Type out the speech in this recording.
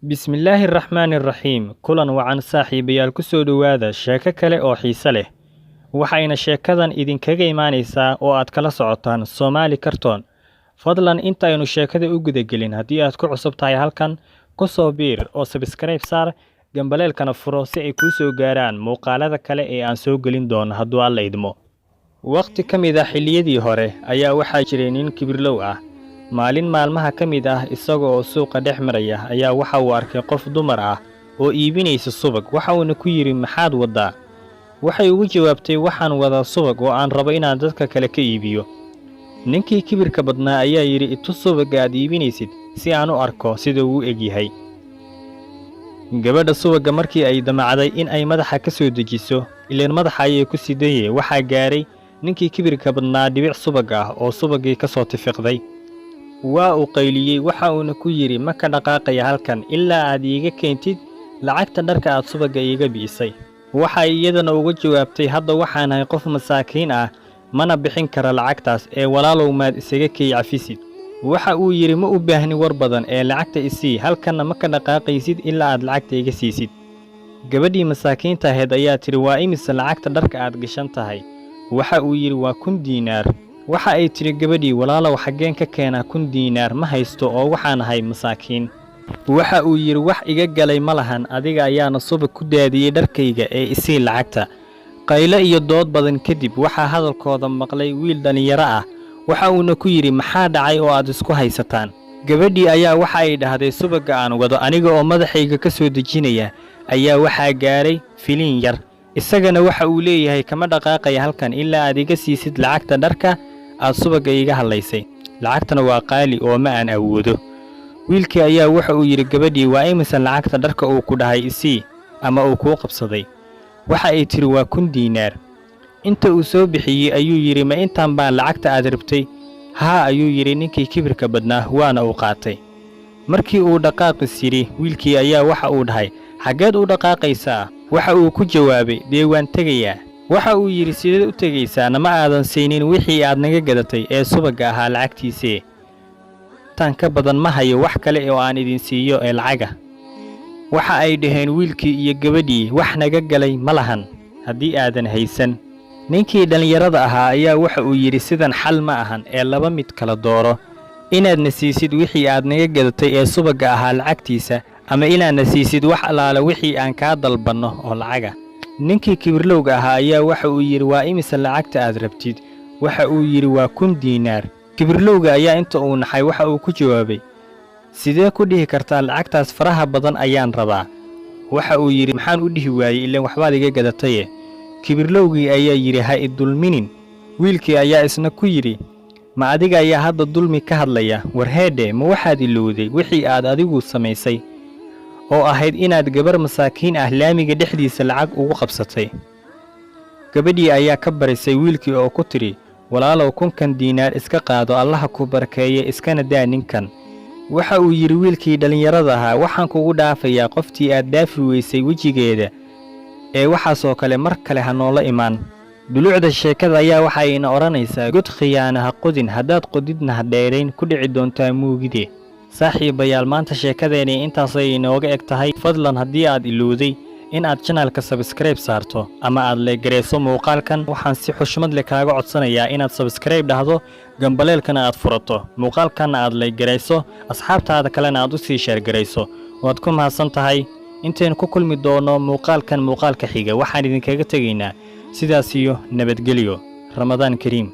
Bismillaahi Raxmaani Raxiim. Kulan wacan saaxiibayaal ku soo dhawaada sheeko kale oo xiiso leh. Waxayna sheekadan idinkaga imaanaysaa oo aad kala socotaan Somali Cartoon. Fadlan intaynu sheekada u guda gelin haddii aad ku cusub tahay halkan, ku soo biir oo subscribe saar, gambaleelkana furo si ay kuu soo gaaraan muuqaalada kale ee aan soo gelin doono hadduu Alla idmo. Waqti ka mid ah xilliyadii hore ayaa waxaa jiray nin kibirlow ah. Maalin maalmaha ka mid ah isaga oo suuqa dhex maraya ayaa waxa uu arkay qof dumar ah oo iibinaysa subag. Waxa uuna ku yiri maxaad wadaa? Waxay ugu jawaabtay waxaan wadaa subag oo aan rabo inaan dadka kale ka iibiyo. Ninkii kibirka badnaa ayaa yiri itu subaga aad iibinaysid si aan u arko sida uu eg yahay. Gabadha subaga markii ay damacday in ay madaxa ka soo dejiso, ileen madaxa ayay ku sidayay, waxaa gaaray ninkii kibirka badnaa dhibic subag ah oo subagii ka soo tifiqday. Waa uu qayliyay waxa uuna ku yiri ma ka dhaqaaqaya halkan ilaa aad iiga keentid lacagta dharka aad subaga iiga biisay. Waxay iyadana uga jawaabtay hadda waxaan ahay qof masaakiin ah mana bixin kara lacagtaas ee walaalow maad isaga kay cafisid. Waxa uu yiri ma u baahni war badan ee lacagta isii halkana ma ka dhaqaaqaysid ilaa aad lacagta iga siisid. Gabadhii masaakiinta ahayd ayaa tiri waa imisa lacagta dharka aad gashan tahay. Waxa uu yiri waa 1000 diinaar. Waxa ay tiri gabadhii walaalow xageen ka keenaa 1000 diinaar ma haysto oo waxaan ahay masaakiin. Waxa uu yiri wax iga galay ma lahan, adiga ayaana subag ku daadiyay dharkayga ee isii lacagta. Qaylo iyo dood badan kadib waxa hadalkooda maqlay wiil dhalinyaro ah. Waxa uuna ku yiri maxaa dhacay oo aad isku haysataan? Gabadhii ayaa waxa ay dhahday subaga aan wado aniga oo madaxayga ka soo dejinaya ayaa waxa gaaray filin yar. Isagana waxa uu leeyahay kama dhaqaaqaya halkan ilaa aad iga siisid lacagta dharka aad subaga iga halaysay. Lacagtana waa qaali oo ma aan awoodo. Wiilkii ayaa waxa uu yiri gabadhii waa imisa lacagta dharka uu ku dhahay isii ama uu ku qabsaday. Waxa ay tiri waa 1000 diinaar. Inta uu soo bixiyay ayuu yiri ma intaan baan lacagta aad rabtay? Haa ayuu yiri ninkii kibirka badnaa waana uu qaatay. Markii uu dhaqaaqis yiri wiilkii ayaa waxa uu dhahay xageed u dhaqaaqaysaa? Waxa uu ku jawaabay dee waan tagayaa. Waxa uu yiri sideed u tagaysaa nama aadan saynin wixii aad naga gadatay ee subaga ahaa lacagtiisii. Tan ka badan ma hayo wax kale oo aan idin siiyo ee lacaga. Waxa ay dhaheen wiilkii iyo gabadhii wax naga galay ma lahan haddii aadan haysan. Ninkii dhalinyarada ahaa ayaa waxa uu yiri sidan xal ma ahan ee laba mid kala dooro. Inaad nasiisid wixii aad naga gadatay ee subaga ahaa lacagtiisa ama inaad nasiisid wax alaala wixii aan ka dalbanno oo lacaga. Ninkii kibirlowga ahaa ayaa waxa uu yiri waa imisa lacagta aad rabtid? Waxa uu yiri waa 1000 diinaar. Kibirlowga ayaa inta uu naxay waxa uu ku jawaabay sidee ku dhihi kartaa lacagtaas faraha badan ayaan rabaa? Waxa uu yiri maxaan u dhihi waayay ilaa waxbaad iga gadatay? Kibirlowgii ayaa yiri ha idulminin. Wiilkii ayaa isna ku yiri ma adiga ayaa hadda dulmi ka hadlaya? Warheede ma waxaad ilowday wixii aad adigu samaysay oo ahayd inaad gabar masaakiin ah laamiga dhexdiisa lacag ugu qabsatay? Gabadhii ayaa ka barisay wiilkii oo ku tiri walaalow 1000 diinaar iska qaado Allah ku barakeeye iskana daa ninkan. Waxa uu yiri wiilkii dhalinyarada ahaa waxaan kugu dhaafayaa qoftii aad dhaafi weysay wajigeeda ee waxaasoo kale mar kale ha noola imaan. Dulucda sheekada ayaa waxa ay oranaysaa god khiyaano ha qodin haddaad qodidna ha dheerayn ku dhici doontaa muugide. Saaxiibayaal maanta sheekadeeni intaas ay inooga eg tahay. Fadlan haddii aad ilowday in aad channelka subscribe saarto ama aad leegareyso muuqaalkan, waxaan si xushmad leh kaaga codsanayaa inaad subscribe dhahdo, gambaleelkana aad furato, muuqaalkana aad leegareyso, asxaabtaada kalena aad u sii share gareyso. Waad ku mahadsan tahay. Intaan ku kulmi doono muuqaalkan muuqaalka xiga waxaan idinkaga tegaynaa sidaas iyo nabadgelyo. Ramadaan Kariim.